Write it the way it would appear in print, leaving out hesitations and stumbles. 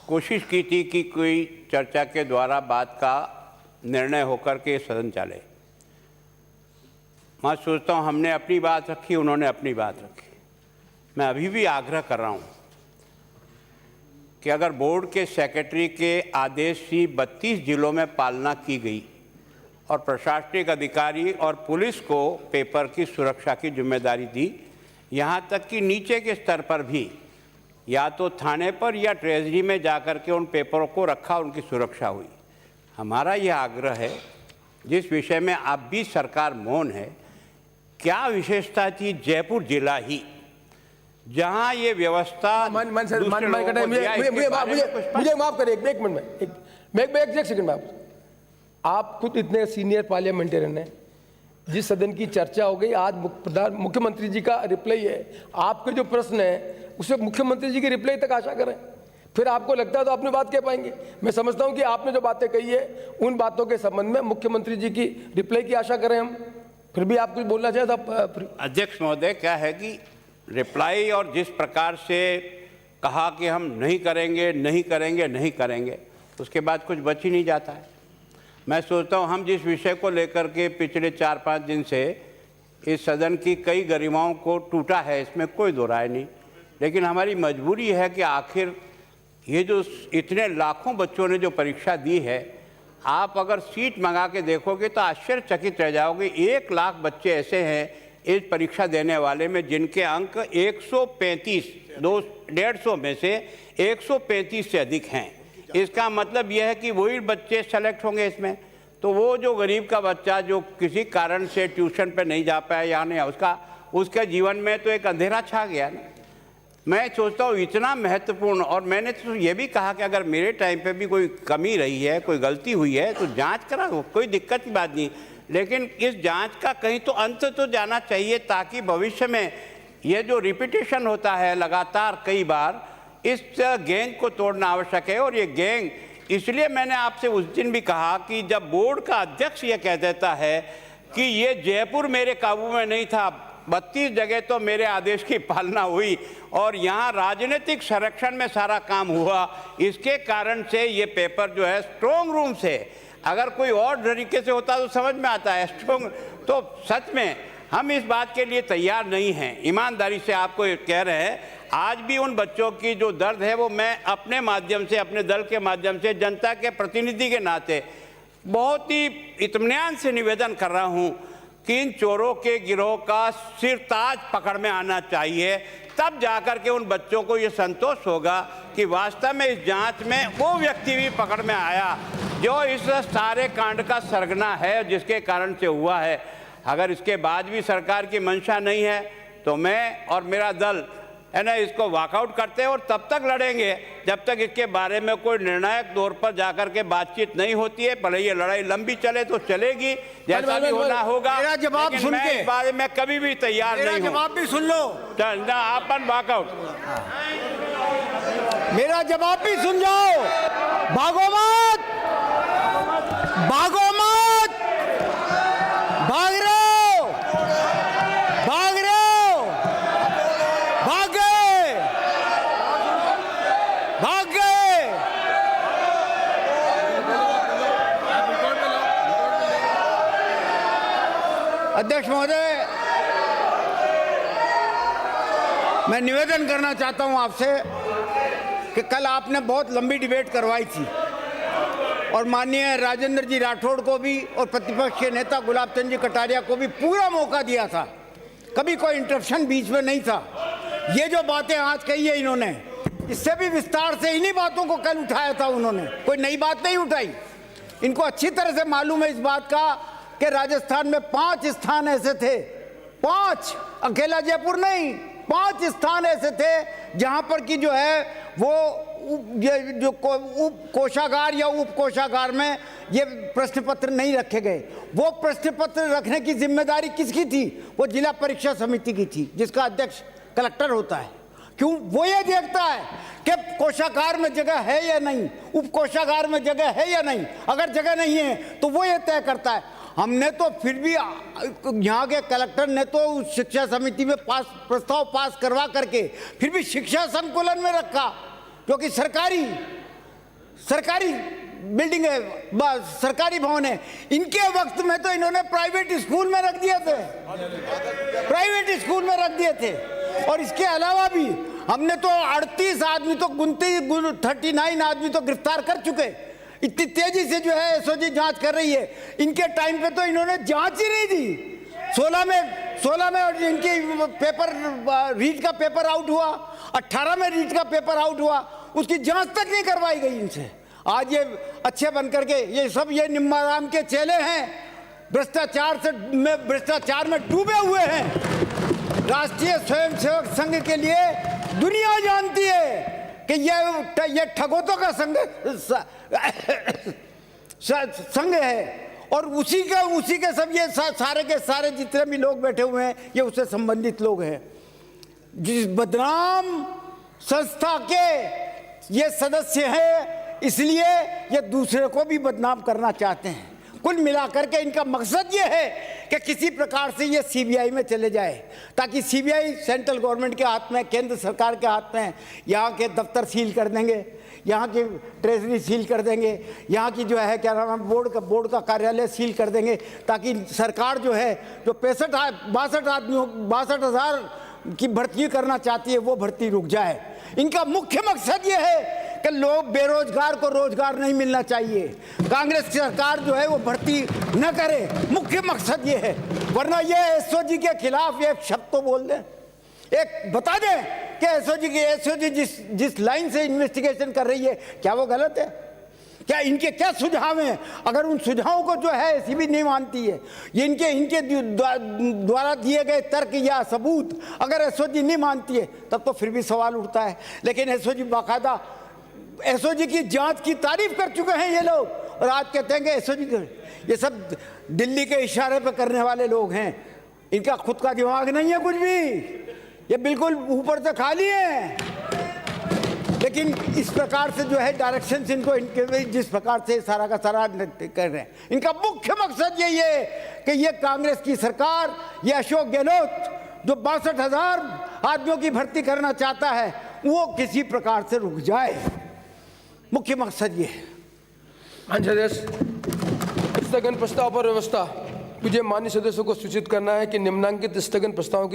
कोशिश की थी कि कोई चर्चा के द्वारा बात का निर्णय होकर के सदन चले। मैं सोचता हूँ हमने अपनी बात रखी, उन्होंने अपनी बात रखी। मैं अभी भी आग्रह कर रहा हूँ कि अगर बोर्ड के सेक्रेटरी के आदेश की 32 जिलों में पालना की गई और प्रशासनिक अधिकारी और पुलिस को पेपर की सुरक्षा की जिम्मेदारी दी, यहाँ तक कि नीचे के स्तर पर भी या तो थाने पर या ट्रेजरी में जाकर के उन पेपरों को रखा, उनकी सुरक्षा हुई। हमारा यह आग्रह है, जिस विषय में अब भी सरकार मौन है, क्या विशेषता थी जयपुर जिला ही जहां ये व्यवस्था मुझे माफ करिए एक मिनट में एक सेकंड में आप खुद इतने सीनियर पार्लियामेंटेरियन हैं, जिस सदन की चर्चा हो गई, आज मुख्यमंत्री जी का रिप्लाई है, आपके जो प्रश्न है उसे मुख्यमंत्री जी की रिप्लाई तक आशा करें, फिर आपको लगता है तो अपनी बात कह पाएंगे। मैं समझता हूं कि आपने जो बातें कही है उन बातों के संबंध में मुख्यमंत्री जी की रिप्लाई की आशा करें हम, फिर भी आप कुछ बोलना चाहें तो अध्यक्ष महोदय, क्या है कि रिप्लाई और जिस प्रकार से कहा कि हम नहीं करेंगे, उसके बाद कुछ बच ही नहीं जाता है। मैं सोचता हूँ हम जिस विषय को लेकर के पिछले 4-5 दिन से इस सदन की कई गरिमाओं को टूटा है, इसमें कोई दो राय नहीं, लेकिन हमारी मजबूरी है कि आखिर ये जो इतने लाखों बच्चों ने जो परीक्षा दी है, आप अगर सीट मंगा के देखोगे तो आश्चर्यचकित रह जाओगे। 1 लाख बच्चे ऐसे हैं इस परीक्षा देने वाले में जिनके अंक 135 में से 135 से अधिक हैं। इसका मतलब यह है कि वही बच्चे सेलेक्ट होंगे इसमें। तो वो जो गरीब का बच्चा जो किसी कारण से ट्यूशन पे नहीं जा पाया या नहीं, उसका जीवन में तो एक अंधेरा छा गया ना। मैं सोचता हूँ इतना महत्वपूर्ण, और मैंने तो ये भी कहा कि अगर मेरे टाइम पे भी कोई कमी रही है, कोई गलती हुई है तो जांच करा, कोई दिक्कत की बात नहीं, लेकिन इस जांच का कहीं तो अंत तो जाना चाहिए, ताकि भविष्य में ये जो रिपीटेशन होता है लगातार कई बार, इस गैंग को तोड़ना आवश्यक है। और ये गैंग, इसलिए मैंने आपसे उस दिन भी कहा कि जब बोर्ड का अध्यक्ष ये कह देता है कि ये जयपुर मेरे काबू में नहीं था, 32 जगह तो मेरे आदेश की पालना हुई और यहाँ राजनीतिक संरक्षण में सारा काम हुआ, इसके कारण से ये पेपर जो है स्ट्रॉन्ग रूम से, अगर कोई और तरीके से होता तो समझ में आता है स्ट्रॉन्ग, तो सच में हम इस बात के लिए तैयार नहीं हैं। ईमानदारी से आपको कह रहे हैं, आज भी उन बच्चों की जो दर्द है वो मैं अपने माध्यम से, अपने दल के माध्यम से, जनता के प्रतिनिधि के नाते बहुत ही इत्मीनान से निवेदन कर रहा हूँ कि इन चोरों के गिरोह का सिरताज पकड़ में आना चाहिए। तब जाकर के उन बच्चों को ये संतोष होगा कि वास्तव में इस जांच में वो व्यक्ति भी पकड़ में आया जो इस सारे कांड का सरगना है, जिसके कारण से हुआ है। अगर इसके बाद भी सरकार की मंशा नहीं है तो मैं और मेरा दल है ना इसको वॉकआउट करते हैं और तब तक लड़ेंगे जब तक इसके बारे में कोई निर्णायक तौर पर जाकर के बातचीत नहीं होती है। भले ये लड़ाई लंबी चले तो चलेगी, जैसा भी होना होगा। मेरा जवाब सुन के, इस बारे में कभी भी तैयार नहीं हूं। मेरा जवाब भी सुन लो। ना अपन वॉकआउट, मेरा जवाब भी सुन जाओ। भागो मत, भागो मत, भाग रहे हो, भाग रहे हो, भाग गए, भाग गए। अध्यक्ष महोदय, मैं निवेदन करना चाहता हूं आपसे कि कल आपने बहुत लंबी डिबेट करवाई थी और माननीय राजेंद्र जी राठौड़ को भी और प्रतिपक्ष के नेता गुलाब चंद जी कटारिया को भी पूरा मौका दिया था, कभी कोई इंटरप्शन बीच में नहीं था। ये जो बातें आज कही है इन्होंने, इससे भी विस्तार से इन्हीं बातों को कल उठाया था उन्होंने, कोई नई बात नहीं उठाई। इनको अच्छी तरह से मालूम है इस बात का कि राजस्थान में 5 स्थान ऐसे थे, 5, अकेला जयपुर नहीं, 5 स्थान ऐसे थे जहां पर कि जो है वो जो उप कोषागार या उप कोषागार में ये प्रश्न पत्र नहीं रखे गए। वो प्रश्न पत्र रखने की जिम्मेदारी किसकी थी? वो जिला परीक्षा समिति की थी, जिसका अध्यक्ष कलेक्टर होता है। क्यों? वो ये देखता है कि कोषागार में जगह है या नहीं, उप कोषागार में जगह है या नहीं। अगर जगह नहीं है तो वो ये तय करता है। हमने तो फिर भी यहाँ के कलेक्टर ने तो शिक्षा समिति में प्रस्ताव पास करवा करके फिर भी शिक्षा संकुलन में रखा, जो कि सरकारी सरकारी बिल्डिंग है, सरकारी भवन है। इनके वक्त में तो इन्होंने प्राइवेट स्कूल में रख दिए थे, प्राइवेट स्कूल में रख दिए थे। और इसके अलावा भी हमने तो 38 आदमी तो 39 आदमी तो गिरफ्तार कर चुके। इतनी तेजी से जो है एसओजी जांच कर रही है। इनके टाइम पे तो इन्होंने जांच ही नहीं दी। 16 में इनकी पेपर रीट का पेपर आउट हुआ, 18 में रीट का पेपर आउट हुआ, उसकी जांच तक नहीं करवाई गई इनसे। आज ये अच्छे बन करके ये सब ये निम्माराम के चेले हैं, भ्रष्टाचार में डूबे हुए हैं। राष्ट्रीय स्वयंसेवक संघ के लिए दुनिया जानती है कि ये ठगोतों का संघ है। और उसी के सब ये सारे के सारे जितने भी लोग बैठे हुए हैं ये उससे संबंधित लोग हैं। जिस बदनाम संस्था के ये सदस्य हैं, इसलिए ये दूसरे को भी बदनाम करना चाहते हैं। कुल मिलाकर के इनका मकसद ये है कि किसी प्रकार से ये सीबीआई में चले जाए, ताकि सीबीआई सेंट्रल गवर्नमेंट के हाथ में, केंद्र सरकार के हाथ में, यहाँ के दफ्तर सील कर देंगे, यहाँ की ट्रेजरी सील कर देंगे, यहाँ की जो है क्या नाम है बोर्ड का कार्यालय सील कर देंगे, ताकि सरकार जो है जो 62,000 की भर्ती करना चाहती है वो भर्ती रुक जाए। इनका मुख्य मकसद ये है कि लोग बेरोजगार को रोजगार नहीं मिलना चाहिए, कांग्रेस की सरकार जो है वो भर्ती न करे, मुख्य मकसद ये है। वरना ये एसओजी के खिलाफ एक शब्द तो बोल दें, एक बता दें कि एसओजी जिस लाइन से इन्वेस्टिगेशन कर रही है क्या वो गलत है? क्या इनके क्या सुझाव हैं? अगर उन सुझावों को जो है एसीबी नहीं मानती है, ये इनके द्वारा दिए गए तर्क या सबूत अगर एसओजी नहीं मानती है, तब तो फिर भी सवाल उठता है। लेकिन एसओजी बाकायदा एसओजी की जांच की तारीफ कर चुके हैं ये लोग, और आज कहते हैं कि एसओजी ये सब दिल्ली के इशारे पर करने वाले लोग हैं। इनका खुद का दिमाग नहीं है कुछ भी, ये बिल्कुल ऊपर से खाली है। लेकिन इस प्रकार से जो है डायरेक्शन इनको इनके जिस प्रकार से सारा का सारा कर रहे हैं, इनका मुख्य मकसद यही है कि ये कांग्रेस की सरकार, ये अशोक गहलोत जो 62,000 आदमियों की भर्ती करना चाहता है वो किसी प्रकार से रुक जाए। मुख्य मकसद ये है। अध्यक्ष, स्थगन प्रस्ताव पर व्यवस्था। मुझे माननीय सदस्यों को सूचित करना है कि निम्नांकित स्थगन प्रस्ताव